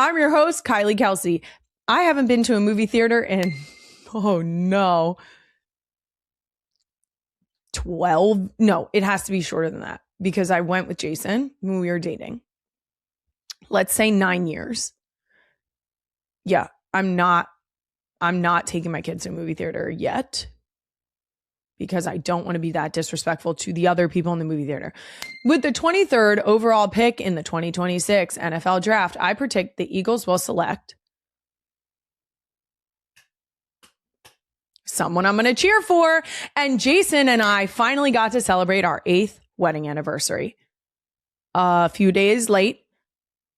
I'm your host, Kylie Kelce. I haven't been to a movie theater in, 12. No, it has to be shorter than that because I went with Jason when we were dating. Let's say 9 years. Yeah, I'm not taking my kids to a movie theater yet because I don't want to be that disrespectful to the other people in the movie theater. With the 23rd overall pick in the 2026 NFL draft, I predict the Eagles will select someone I'm going to cheer for. And Jason and I finally got to celebrate our 8th wedding anniversary. A few days late,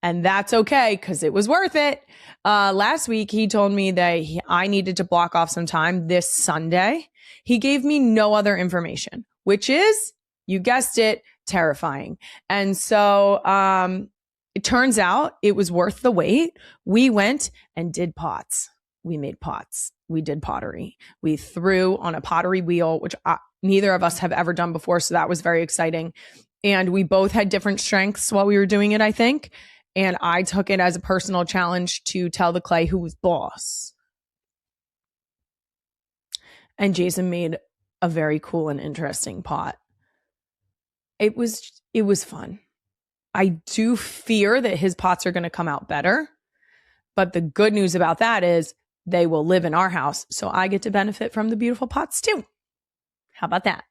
and that's okay because it was worth it. Last week, he told me that I needed to block off some time this Sunday. He gave me no other information, which is, you guessed it, terrifying. And so it turns out it was worth the wait. We went and did pots. We made pots. We did pottery. We threw on a pottery wheel, which neither of us have ever done before. So that was very exciting. And we both had different strengths while we were doing it, I think. And I took it as a personal challenge to tell the clay who was boss. And Jason made a very cool and interesting pot. It was fun. I do fear that his pots are going to come out better. But the good news about that is they will live in our house. So I get to benefit from the beautiful pots too. How about that?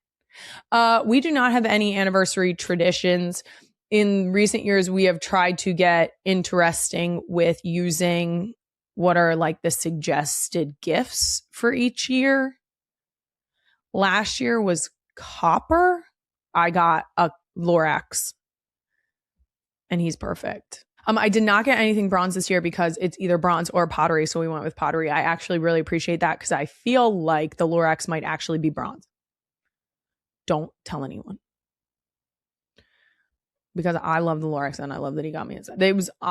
We do not have any anniversary traditions. In recent years, we have tried to get interesting with using what are like the suggested gifts for each year. Last year was copper. I got a Lorax and he's perfect. I did not get anything bronze this year because it's either bronze or pottery. So we went with pottery. I actually really appreciate that because I feel like the Lorax might actually be bronze. Don't tell anyone. Because I love the Lorax and I love that he got me inside.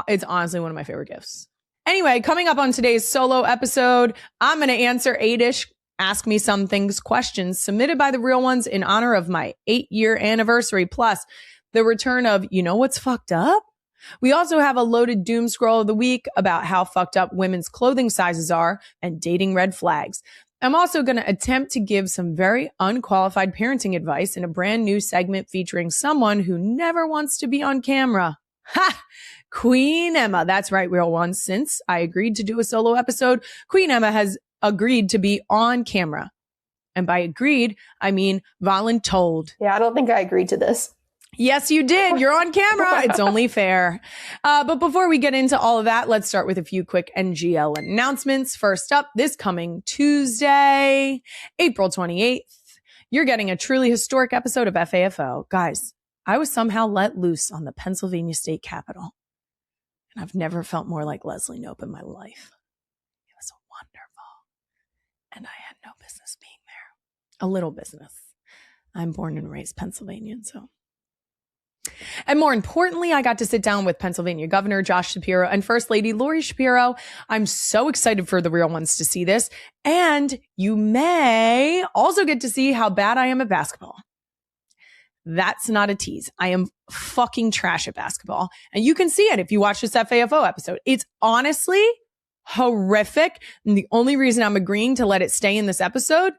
It's honestly one of my favorite gifts. Anyway, coming up on today's solo episode, I'm going to answer 8-ish Ask Me Some Things questions submitted by the real ones in honor of my 8-year anniversary, plus the return of You Know What's Fucked Up? We also have a loaded doom scroll of the week about how fucked up women's clothing sizes are and dating red flags. I'm also going to attempt to give some very unqualified parenting advice in a brand new segment featuring someone who never wants to be on camera. Ha! Queen Emma. That's right, real ones. Since I agreed to do a solo episode, Queen Emma has agreed to be on camera. And by agreed, I mean voluntold. Yeah, I don't think I agreed to this. Yes, you did. You're on camera. It's only fair. But before we get into all of that, let's start with a few quick NGL announcements. First up, this coming Tuesday, April 28th, you're getting a truly historic episode of FAFO. Guys, I was somehow let loose on the Pennsylvania State Capitol. And I've never felt more like Leslie Knope in my life. It was wonderful. And I had no business being there. A little business. I'm born and raised Pennsylvanian, so. And more importantly, I got to sit down with Pennsylvania Governor Josh Shapiro and First Lady Lori Shapiro. I'm so excited for the real ones to see this. And you may also get to see how bad I am at basketball. That's not a tease. I am fucking trash at basketball. And you can see it if you watch this FAFO episode. It's honestly horrific. And the only reason I'm agreeing to let it stay in this episode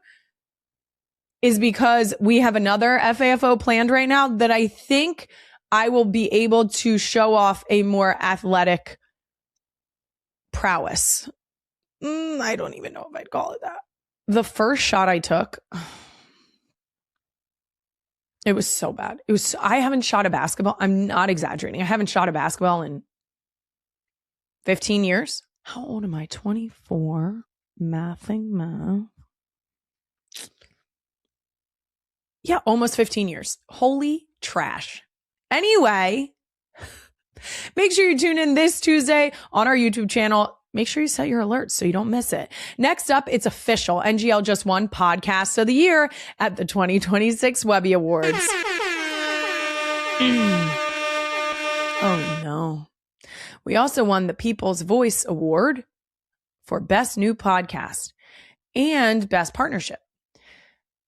is because we have another FAFO planned right now that I think I will be able to show off a more athletic prowess. I don't even know if I'd call it that. The first shot I took, it was so bad. I haven't shot a basketball. I'm not exaggerating. I haven't shot a basketball in 15 years. How old am I? 24. Math. Yeah, almost 15 years. Holy trash. Anyway, make sure you tune in this Tuesday on our YouTube channel. Make sure you set your alerts so you don't miss it. Next up, it's official. NGL just won Podcast of the Year at the 2026 Webby Awards. Oh, no. We also won the People's Voice Award for Best New Podcast and Best Partnership.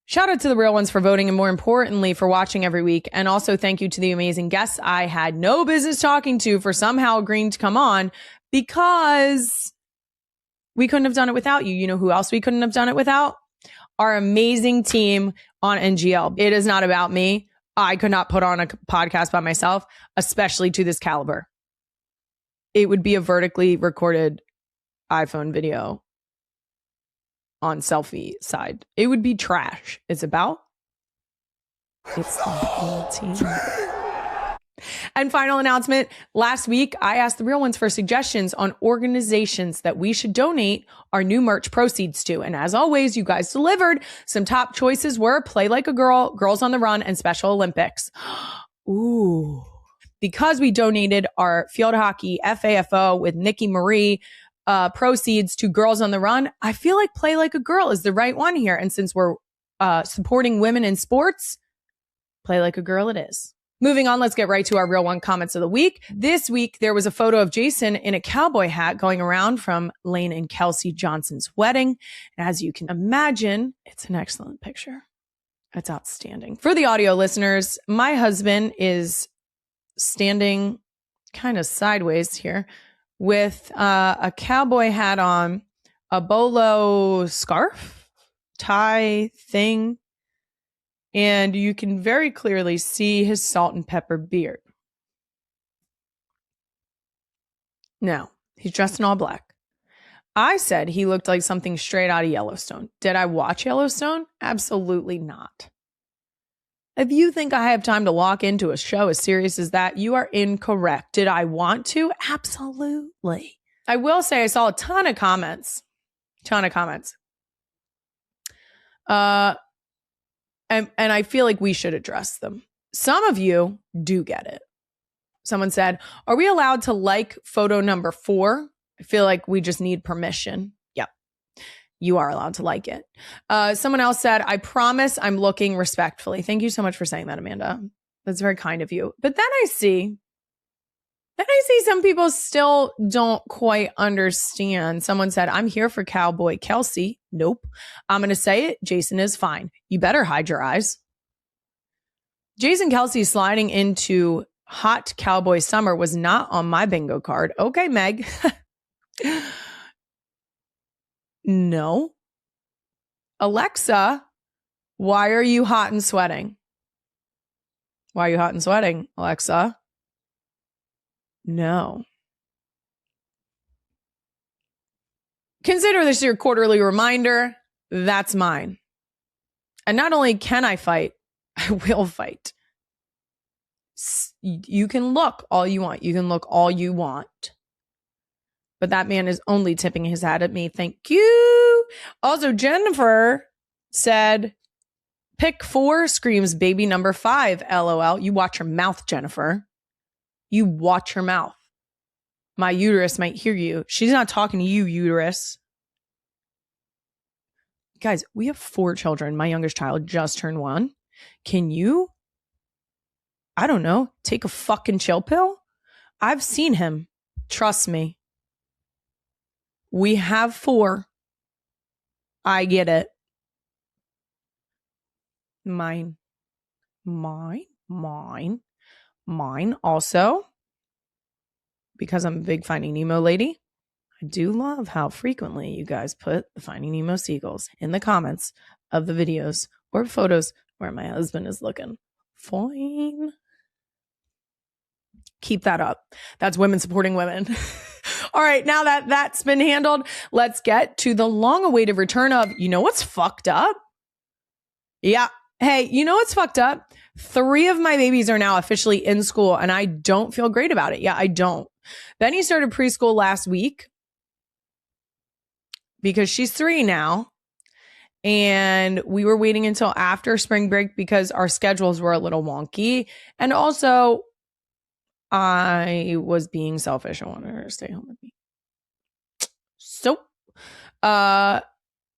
Shout out to the real ones for voting and more importantly for watching every week. And also thank you to the amazing guests I had no business talking to for somehow agreeing to come on because we couldn't have done it without you. You know who else we couldn't have done it without? Our amazing team on NGL. It is not about me. I could not put on a podcast by myself, especially to this caliber. It would be a vertically recorded iPhone video on selfie side. It would be trash. It's the whole team. And final announcement. Last week, I asked the real ones for suggestions on organizations that we should donate our new merch proceeds to. And as always, you guys delivered. Some top choices were Play Like a Girl, Girls on the Run, and Special Olympics. Ooh. Because we donated our field hockey FAFO with Nikki Marie proceeds to Girls on the Run, I feel like Play Like a Girl is the right one here. And since we're supporting women in sports, Play Like a Girl it is. Moving on, let's get right to our real one comments of the week. This week, there was a photo of Jason in a cowboy hat going around from Lane and Kelsey Johnson's wedding. And as you can imagine, it's an excellent picture. It's outstanding. For the audio listeners, my husband is standing kind of sideways here with a cowboy hat on, a bolo scarf, tie thing, and you can very clearly see his salt and pepper beard. Now, he's dressed in all black. I said he looked like something straight out of Yellowstone. Did I watch Yellowstone? Absolutely not. If you think I have time to walk into a show as serious as that, you are incorrect. Did I want to? Absolutely. I will say I saw a ton of comments. And I feel like we should address them. Some of you do get it. Someone said, are we allowed to like photo number 4? I feel like we just need permission. Yep. You are allowed to like it. Someone else said, I promise I'm looking respectfully. Thank you so much for saying that, Amanda. That's very kind of you. But then I see some people still don't quite understand. Someone said, I'm here for Cowboy Kelce. Nope. I'm going to say it. Jason is fine. You better hide your eyes. Jason Kelce sliding into hot cowboy summer was not on my bingo card. Okay, Meg. No. Alexa, why are you hot and sweating? Why are you hot and sweating, Alexa? No. Consider this your quarterly reminder. That's mine. And not only can I fight, I will fight. You can look all you want. You can look all you want. But that man is only tipping his hat at me. Thank you. Also, Jennifer said, pick 4 screams baby number 5. LOL. You watch your mouth, Jennifer. You watch your mouth. My uterus might hear you. She's not talking to you, uterus. Guys, we have 4 children. My youngest child just turned 1. Can you, I don't know, take a fucking chill pill? I've seen him. Trust me. We have 4. I get it. Mine. Also, because I'm a big Finding Nemo lady, I do love how frequently you guys put the Finding Nemo seagulls in the comments of the videos or photos where my husband is looking fine. Keep that up. That's women supporting women. All right, now that that's been handled, let's get to the long-awaited return of, you know what's fucked up? Yeah. Hey, you know what's fucked up? 3 of my babies are now officially in school, and I don't feel great about it. Yeah, I don't. Benny started preschool last week because she's 3 now. And we were waiting until after spring break because our schedules were a little wonky. And also, I was being selfish. I wanted her to stay home with me. So,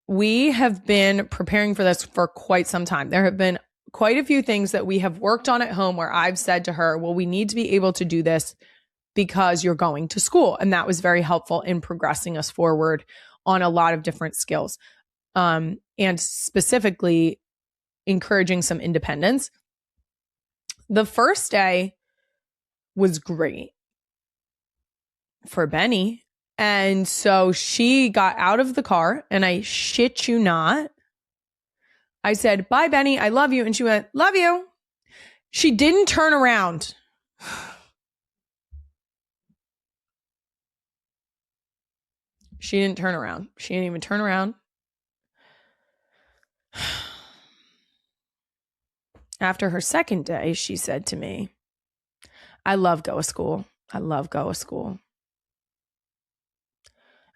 we have been preparing for this for quite some time. There have been quite a few things that we have worked on at home where I've said to her, well, we need to be able to do this because you're going to school. And that was very helpful in progressing us forward on a lot of different skills. And specifically encouraging some independence. The first day was great for Benny. And so she got out of the car, and I shit you not, I said, bye, Benny. I love you. And she went, love you. She didn't turn around. She didn't turn around. She didn't even turn around. After her second day, she said to me, I love Go a School. I love Go a School.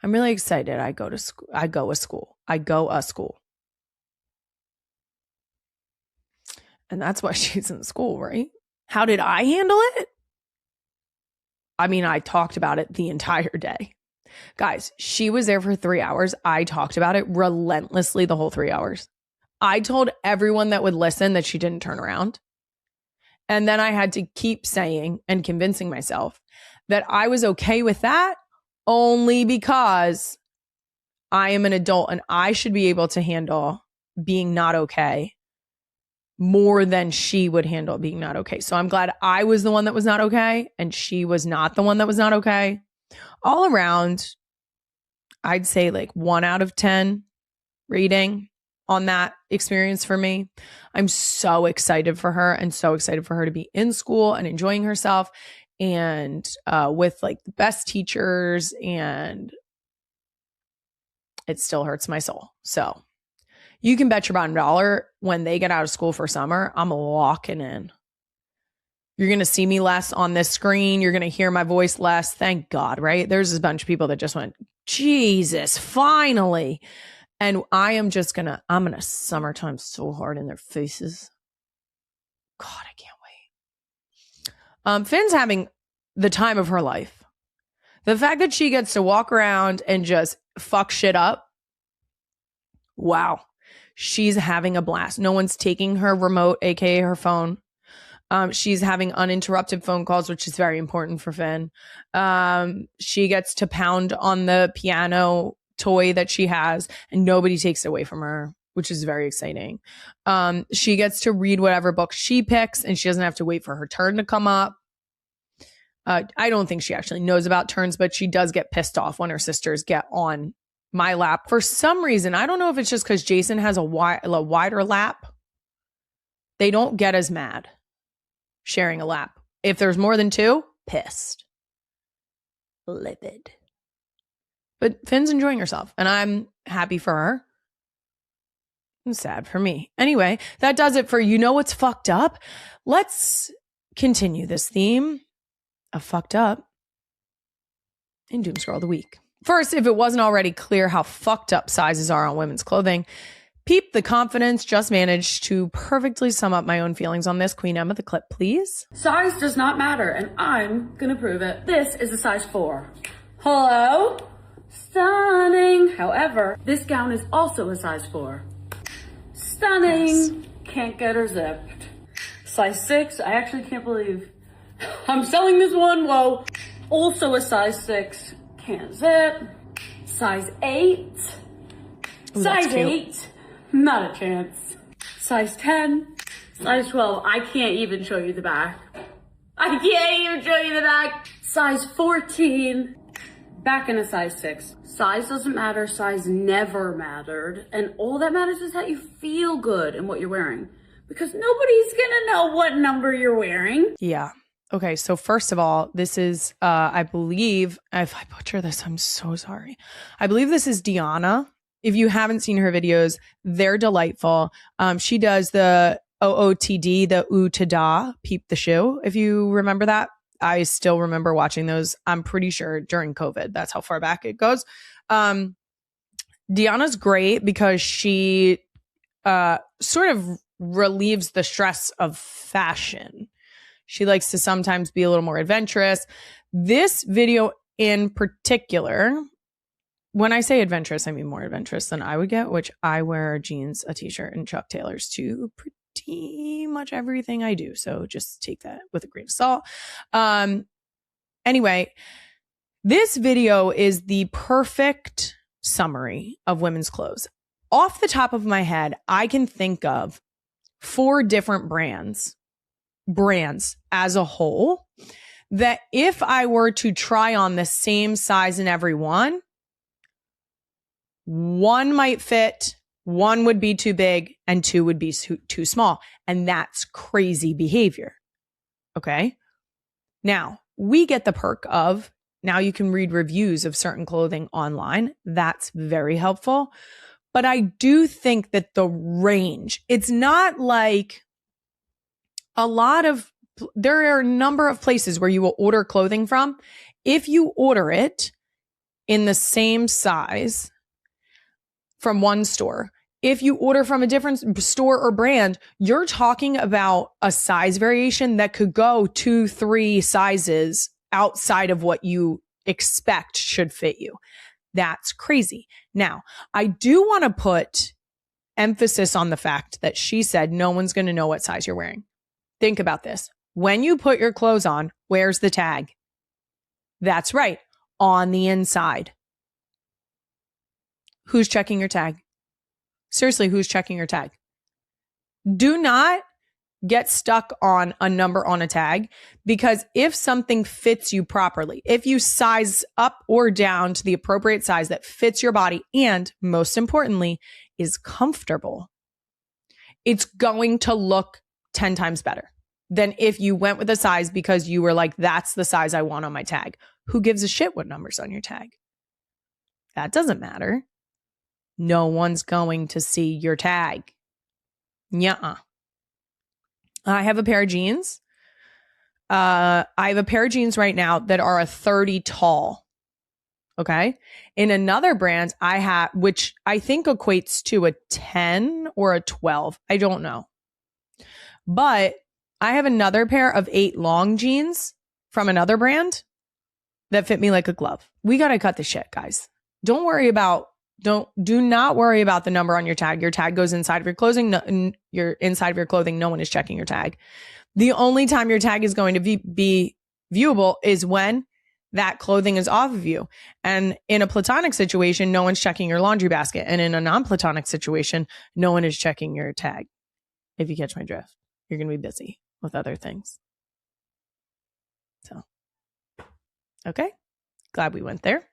I'm really excited. I go to school. I go a school. I go a school. And that's why she's in school, right? How did I handle it? I mean, I talked about it the entire day. Guys, she was there for 3 hours. I talked about it relentlessly the whole 3 hours. I told everyone that would listen that she didn't turn around. And then I had to keep saying and convincing myself that I was okay with that only because I am an adult and I should be able to handle being not okay more than she would handle being not okay. So I'm glad I was the one that was not okay and she was not the one that was not okay. All around, I'd say like 1 out of 10 rating on that experience for me. I'm so excited for her and so excited for her to be in school and enjoying herself and with like the best teachers, and it still hurts my soul. So you can bet your bottom dollar when they get out of school for summer, I'm locking in. You're going to see me less on this screen. You're going to hear my voice less. Thank God, right? There's a bunch of people that just went, Jesus, finally. And I'm going to summertime so hard in their faces. God, I can't wait. Finn's having the time of her life. The fact that she gets to walk around and just fuck shit up. Wow. She's having a blast. No one's taking her remote, aka her phone. She's having uninterrupted phone calls, which is very important for Finn. She gets to pound on the piano toy that she has, and nobody takes it away from her, which is very exciting. She gets to read whatever book she picks, and she doesn't have to wait for her turn to come up. I don't think she actually knows about turns, but she does get pissed off when her sisters get on my lap. For some reason, I don't know if it's just because Jason has a wider lap. They don't get as mad sharing a lap. If there's more than two, pissed. Livid. But Finn's enjoying herself, and I'm happy for her. And sad for me. Anyway, that does it for You Know What's Fucked Up. Let's continue this theme of fucked up in Doom Scroll of the Week. First, if it wasn't already clear how fucked up sizes are on women's clothing, Peep the Confidence just managed to perfectly sum up my own feelings on this. Queen Emma, the clip, please. Size does not matter, and I'm gonna prove it. This is a size 4. Hello? Stunning. However, this gown is also a size 4. Stunning. Yes. Can't get her zipped. Size 6, I actually can't believe I'm selling this one. Whoa. Also a size 6. Can't zip. Size 8. Ooh, size 8. Not a chance. Size 10. Size 12. I can't even show you the back. I can't even show you the back. Size 14. Back in a size 6. Size doesn't matter. Size never mattered. And all that matters is that you feel good in what you're wearing. Because nobody's gonna know what number you're wearing. Yeah. Okay, so first of all, this is, I believe, if I butcher this, I'm so sorry. I believe this is Deanna. If you haven't seen her videos, they're delightful. She does the OOTD, the ooh to da, peep the shoe. If you remember that, I still remember watching those. I'm pretty sure during COVID. That's how far back it goes. Deanna's great because she sort of relieves the stress of fashion. She likes to sometimes be a little more adventurous. This video in particular, when I say adventurous, I mean more adventurous than I would get, which I wear jeans, a t-shirt, and Chuck Taylors to pretty much everything I do. So just take that with a grain of salt. Anyway, this video is the perfect summary of women's clothes. Off the top of my head, I can think of 4 different brands as a whole, that if I were to try on the same size in every one might fit, 1 would be too big, and 2 would be too small. And that's crazy behavior. Okay. Now, we get the perk of now you can read reviews of certain clothing online. That's very helpful. But I do think that the range, it's not like there are a number of places where you will order clothing from. If you order it in the same size from one store, if you order from a different store or brand, you're talking about a size variation that could go 2-3 sizes outside of what you expect should fit you. That's crazy. Now, I do want to put emphasis on the fact that she said no one's going to know what size you're wearing. Think about this. When you put your clothes on, where's the tag? That's right, on the inside. Who's checking your tag? Seriously, who's checking your tag? Do not get stuck on a number on a tag, because if something fits you properly, if you size up or down to the appropriate size that fits your body and, most importantly, is comfortable, it's going to look 10 times better than if you went with a size because you were like, that's the size I want on my tag. Who gives a shit what number's on your tag? That doesn't matter. No one's going to see your tag. Nuh-uh. I have a pair of jeans. I have a pair of jeans right now that are a 30 tall. Okay. In another brand, I have, which I think equates to a 10 or a 12. I don't know. But I have another pair of 8 long jeans from another brand that fit me like a glove. We got to cut the shit, guys. Do not worry about the number on your tag. Your tag goes inside of your clothing. You're inside of your clothing. No one is checking your tag. The only time your tag is going to be viewable is when that clothing is off of you. And in a platonic situation, no one's checking your laundry basket. And in a non-platonic situation, no one is checking your tag. If you catch my drift, you're going to be busy with other things. So, okay. Glad we went there.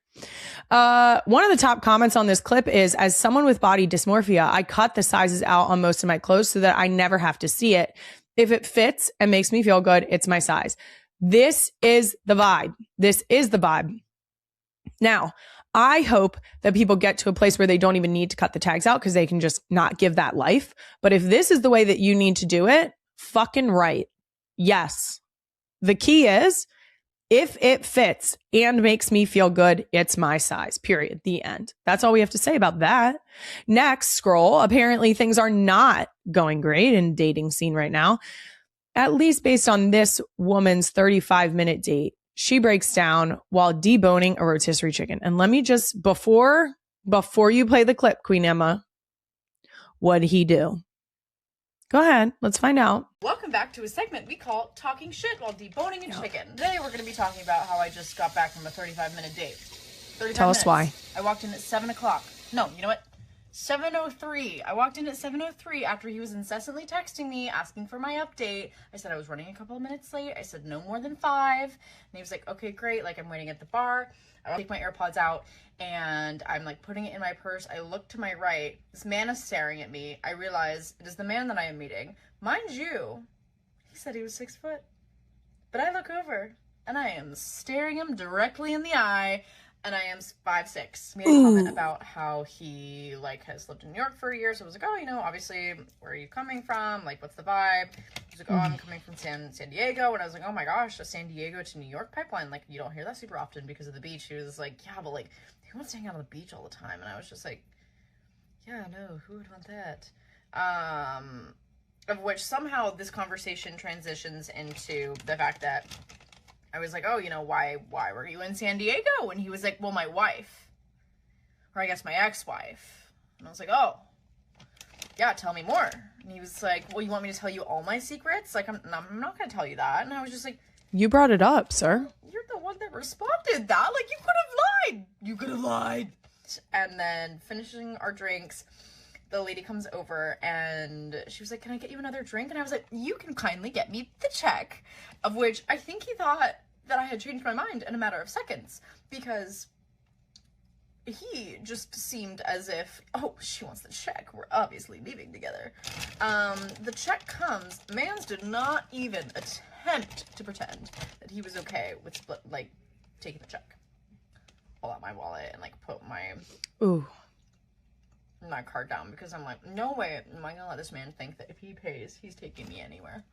One of the top comments on this clip is, as someone with body dysmorphia, I cut the sizes out on most of my clothes so that I never have to see it. If it fits and makes me feel good, it's my size. This is the vibe. This is the vibe. Now, I hope that people get to a place where they don't even need to cut the tags out because they can just not give that life. But if this is the way that you need to do it, fucking right. Yes. The key is, if it fits and makes me feel good, it's my size, period. The end. That's all we have to say about that. Next, scroll. Apparently things are not going great in dating scene right now, at least based on this woman's 35-minute date. She breaks down while deboning a rotisserie chicken. And let me just, before you play the clip, Queen Emma, what'd he do? Go ahead. Let's find out. Welcome back to a segment we call Talking Shit While Deboning a Chicken. Today we're going to be talking about how I just got back from a 35-minute date. 35 Tell minutes. us why. I walked in at 7 o'clock. No, you know what? 7:03. I walked in at 7:03 after he was incessantly texting me, asking for my update. I said I was running a couple of minutes late. I said no more than 5. And he was like, okay, great. Like, I'm waiting at the bar. I take my AirPods out and I'm like putting it in my purse. I look to my right. This man is staring at me. I realize it is the man that I am meeting. Mind you, he said he was 6 foot. But I look over and I am staring him directly in the eye. And I am 5'6". Made a comment about how he like has lived in New York for a year. So I was like, oh, you know, obviously, where are you coming from? Like, what's the vibe? He was like, oh, I'm coming from San Diego. And I was like, oh my gosh, a San Diego to New York pipeline. Like, you don't hear that super often because of the beach. He was like, yeah, but like, who wants to hang out on the beach all the time? And I was just like, yeah, no, who would want that? Of which somehow this conversation transitions into the fact that I was like, oh, you know, why were you in San Diego? And he was like, well, my wife, or I guess my ex-wife. And I was like, oh, yeah, tell me more. And he was like, well, you want me to tell you all my secrets? Like, I'm not going to tell you that. And I was just like, You brought it up, sir. you're the one that responded that. Like, you could have lied. You could have lied. And then finishing our drinks, the lady comes over and she was like, can I get you another drink? And I was like, you can kindly get me the check. Of which I think he thought that I had changed my mind in a matter of seconds, because he just seemed as if, oh, she wants the check. We're obviously leaving together. The check comes. Mans did not even attempt to pretend that he was okay with taking the check. Pull out my wallet and put my card down, because I'm like, no way am I gonna let this man think that if he pays, he's taking me anywhere.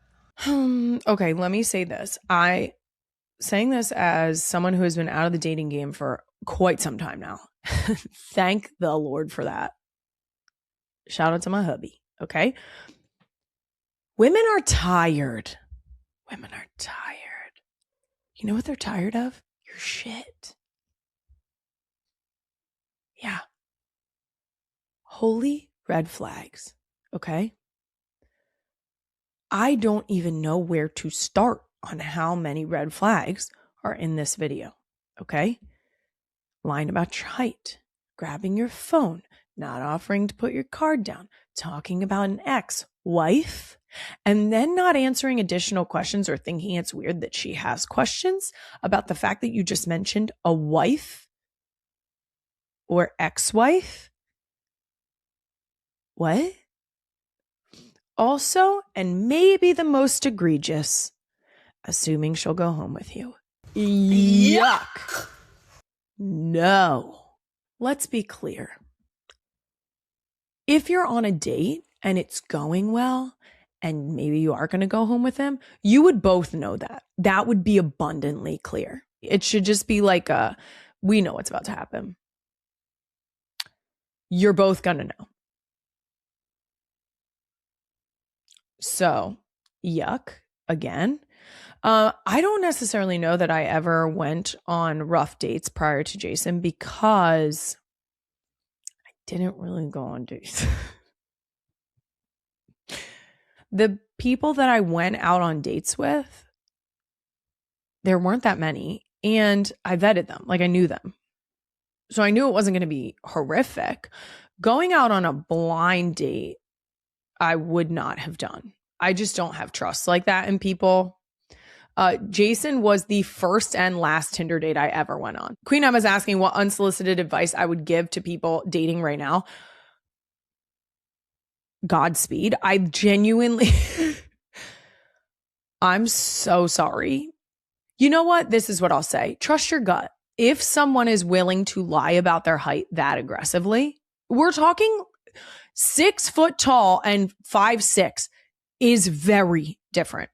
Okay, let me say this. Saying this as someone who has been out of the dating game for quite some time now. Thank the Lord for that. Shout out to my hubby. Okay. Women are tired. Women are tired. You know what they're tired of? Your shit. Yeah. Holy red flags. Okay. I don't even know where to start on how many red flags are in this video. Okay. Lying about your height, grabbing your phone, not offering to put your card down, talking about an ex-wife, and then not answering additional questions or thinking it's weird that she has questions about the fact that you just mentioned a wife or ex-wife. What? Also, and maybe the most egregious, assuming she'll go home with you. Yuck. No. Let's be clear. If you're on a date and it's going well, and maybe you are going to go home with him, you would both know that. That would be abundantly clear. It should just be like we know what's about to happen. You're both going to know. So, yuck, again. I don't necessarily know that I ever went on rough dates prior to Jason, because I didn't really go on dates. The people that I went out on dates with, there weren't that many, and I vetted them. I knew them. So I knew it wasn't going to be horrific. Going out on a blind date, I would not have done. I just don't have trust like that in people. Jason was the first and last Tinder date I ever went on. Queen Emma's asking what unsolicited advice I would give to people dating right now. Godspeed. I genuinely, I'm so sorry. You know what? This is what I'll say. Trust your gut. If someone is willing to lie about their height that aggressively, we're talking 6 foot tall and 5'6" is very different.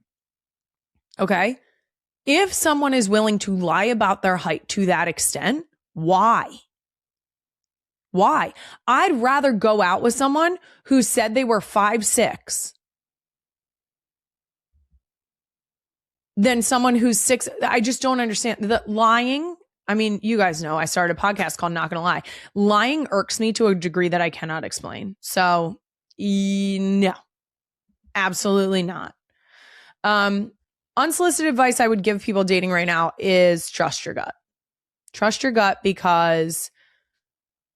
Okay. If someone is willing to lie about their height to that extent, why? Why? I'd rather go out with someone who said they were 5'6" than someone who's 6. I just don't understand. The lying, I mean, you guys know I started a podcast called Not Gonna Lie. Lying irks me to a degree that I cannot explain. So, no, absolutely not. Unsolicited advice I would give people dating right now is trust your gut. Trust your gut, because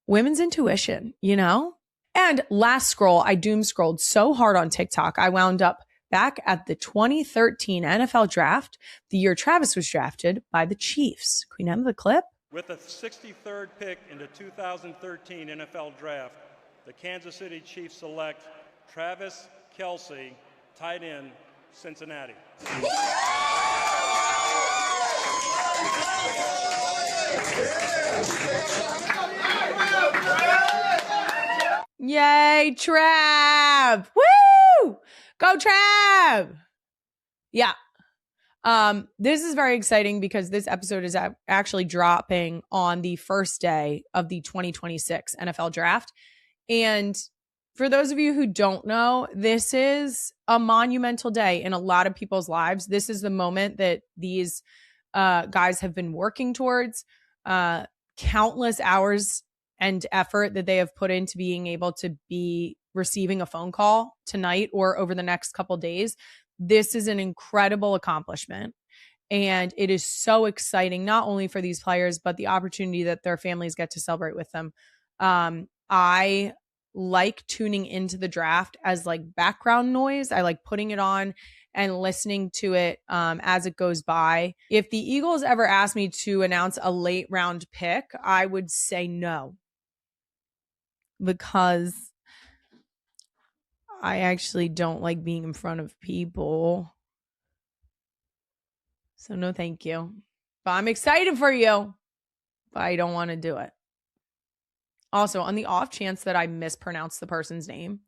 women's intuition, you know? And last scroll, I doom scrolled so hard on TikTok, I wound up back at the 2013 NFL draft, the year Travis was drafted by the Chiefs. Queen Emma, the clip? With the 63rd pick in the 2013 NFL draft, the Kansas City Chiefs select Travis Kelce, tight end, Cincinnati. Yay, Trav! Woo! Go Trav! Yeah. This is very exciting because this episode is actually dropping on the first day of the 2026 NFL draft. And for those of you who don't know, this is a monumental day in a lot of people's lives. This is the moment that these guys have been working towards, countless hours and effort that they have put into being able to be receiving a phone call tonight or over the next couple days. This is an incredible accomplishment. And it is so exciting, not only for these players, but the opportunity that their families get to celebrate with them. I like tuning into the draft as like background noise. I like putting it on and listening to it as it goes by. If the Eagles ever asked me to announce a late round pick, I would say no, because I actually don't like being in front of people. So no, thank you. But I'm excited for you, but I don't want to do it. Also, on the off chance that I mispronounce the person's name,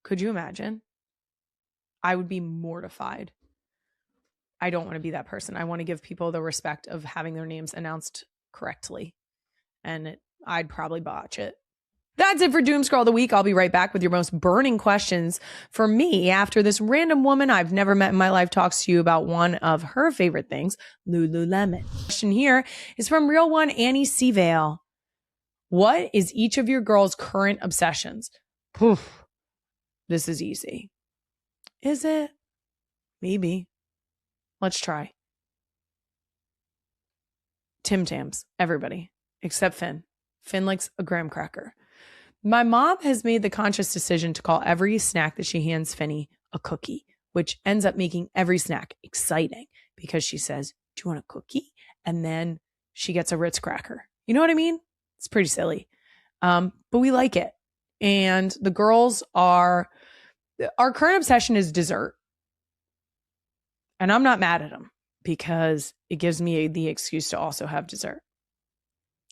could you imagine? I would be mortified. I don't want to be that person. I want to give people the respect of having their names announced correctly. And I'd probably botch it. That's it for Doom Scroll of the Week. I'll be right back with your most burning questions for me after this random woman I've never met in my life talks to you about one of her favorite things, Lululemon. Question here is from Real One Annie Seavale. What is each of your girls' current obsessions? Poof. This is easy. Is it? Maybe. Let's try. Tim Tams. Everybody. Except Finn. Finn likes a graham cracker. My mom has made the conscious decision to call every snack that she hands Finny a cookie, which ends up making every snack exciting because she says, do you want a cookie? And then she gets a Ritz cracker. You know what I mean? It's pretty silly. But we like it. And the girls our current obsession is dessert. And I'm not mad at them because it gives me the excuse to also have dessert.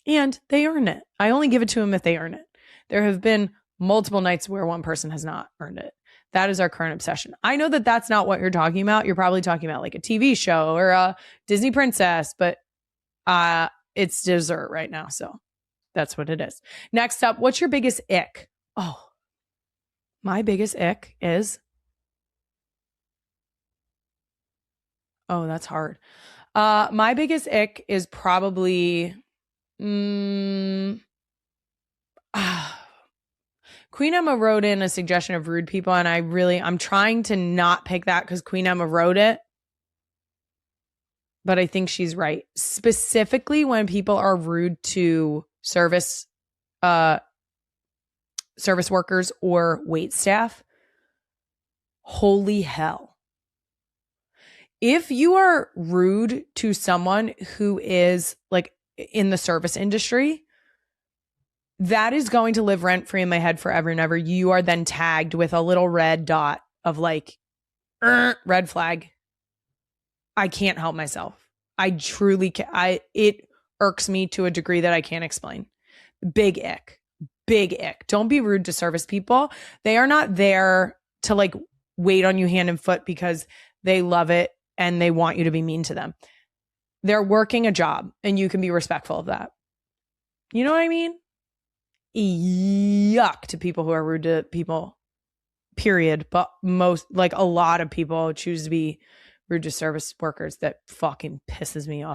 And they earn it. I only give it to them if they earn it. There have been multiple nights where one person has not earned it. That is our current obsession. I know that that's not what you're talking about. You're probably talking about like a TV show or a Disney princess, but it's dessert right now. So that's what it is. Next up, what's your biggest ick? Oh, my biggest ick is... Oh, that's hard. My biggest ick is probably... Queen Emma wrote in a suggestion of rude people, and I'm trying to not pick that because Queen Emma wrote it. But I think she's right. Specifically when people are rude to service workers or wait staff. Holy hell. If you are rude to someone who is like in the service industry, that is going to live rent free in my head forever and ever. You are then tagged with a little red dot of like, red flag. I can't help myself. I truly can't. It irks me to a degree that I can't explain. Big ick. Big ick. Don't be rude to service people. They are not there to like wait on you hand and foot because they love it and they want you to be mean to them. They're working a job and you can be respectful of that. You know what I mean? Yuck to people who are rude to people, period. But a lot of people choose to be rude to service workers. That fucking pisses me off.